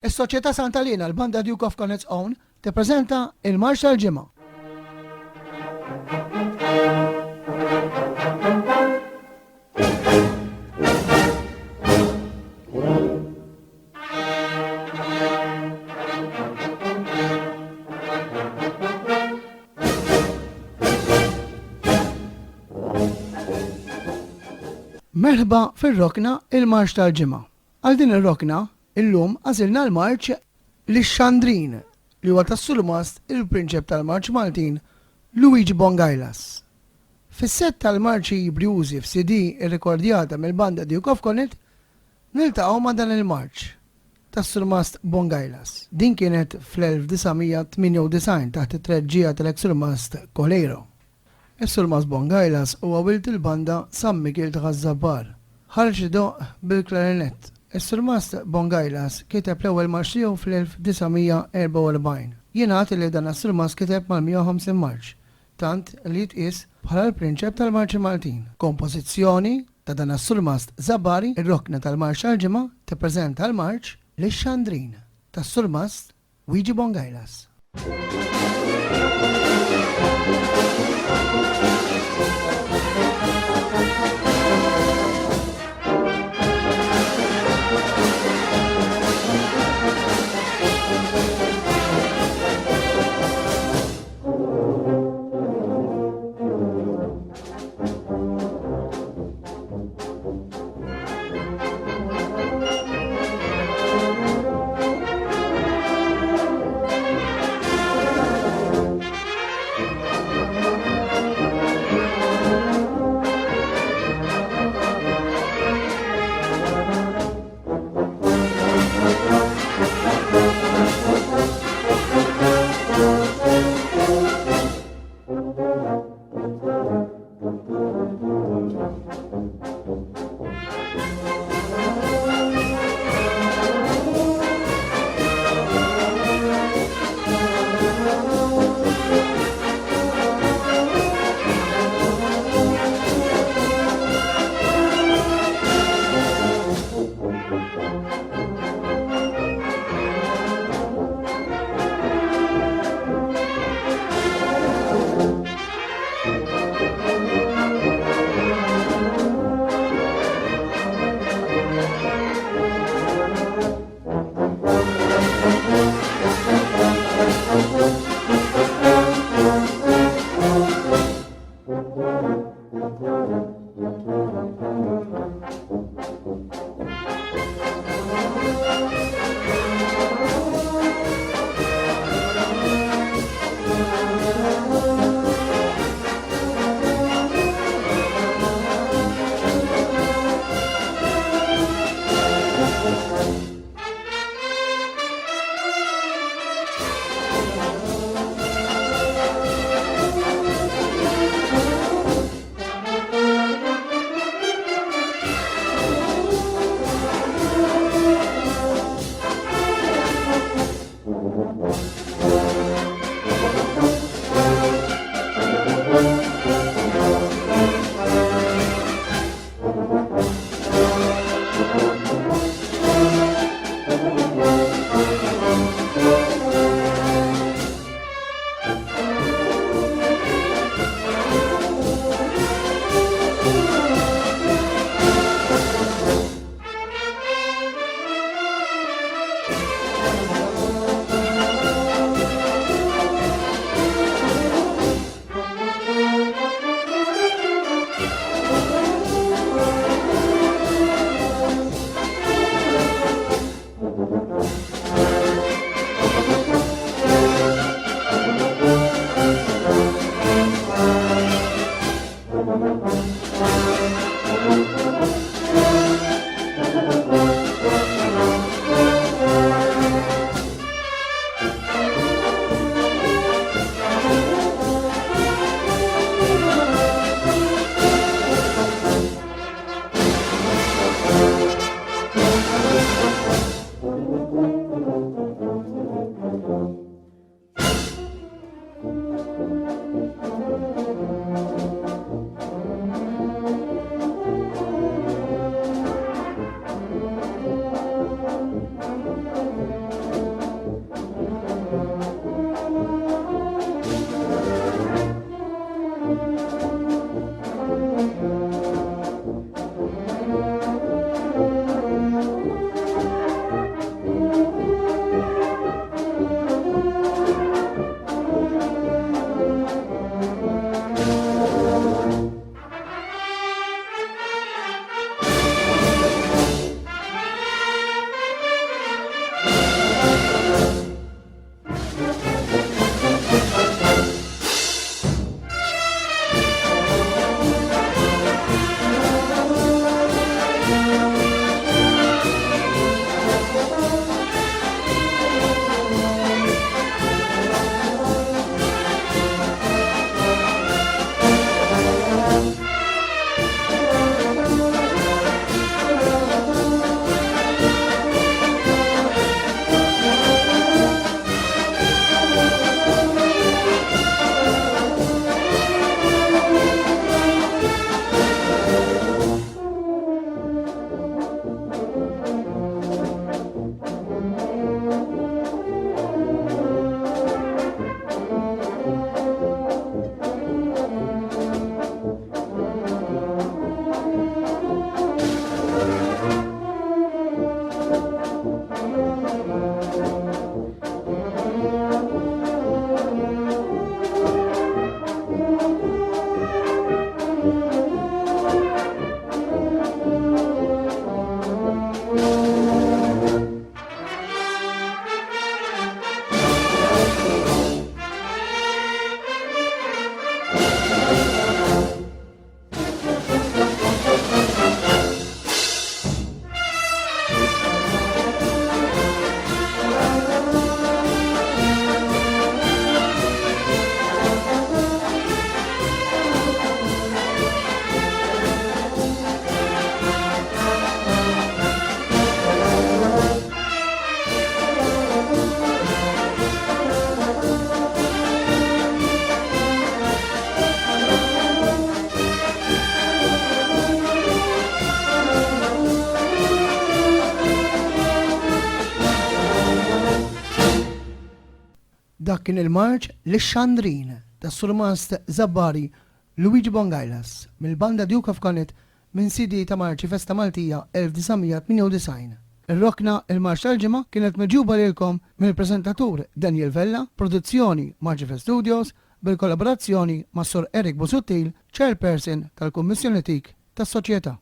Is-Soċjetà Santalina l-Banda Duke of Connacht's Own tippreżenta il-Marx tal-Ġimgħa. Merħba fir-rokna il-Marx tal-Ġimgħa. Għal din ir-rokna illum għażilna l-marċ Lix-Xandrin li huwa tas-sulmast il-prinċep tal-marċ Maltin Luigi Bongailas. Fis-sett tal-marċi Briużi f'CD irrekordjata mill-Banda Duke of Connacht niltaqgħu ma' dan il-marċ tas-sulmast Bongailas. Din kienet fl-1998 taħt it-treġġija tal-eks-sulmast Koleiro. Is-sulmast Bongailas huwa wild il-banda San Miguel ta' Żabbar. Ħarġ doq bil-klarinett. Is-sulmast Bongailas kiteb l-ewwel marċ tiegħu fl-1944. Jingħad li dan is-sulmast kiteb mal-150 marċ, tant li jitqies bħala l-prinċep tal-marċi Maltin. Kompożizzjoni ta' dan is-sulmast Żabbari, ir-rokna tal-Marx tal-Ġimgħa tippreżenta l-marċ Lix-Xandrin tas-sulmast Luigi Bongailas. Dak kien il-marċ Lix-Xandrin tas-Sur Zabbari Luigi Bongailas mill-banda Duke of Connacht minn CD ta' Marċi Festa Maltija 1998. Ir-rokna il-marċ tal-ġimgħa kienet meġuba lilkom mill-preżentatur Daniel Vella, produzzjoni Marċi Fest Studios bil-kollaborazzjoni ma' Sur Eric Busuttil, chairperson tal-Kummissjoni Tik tas-Soċjetà.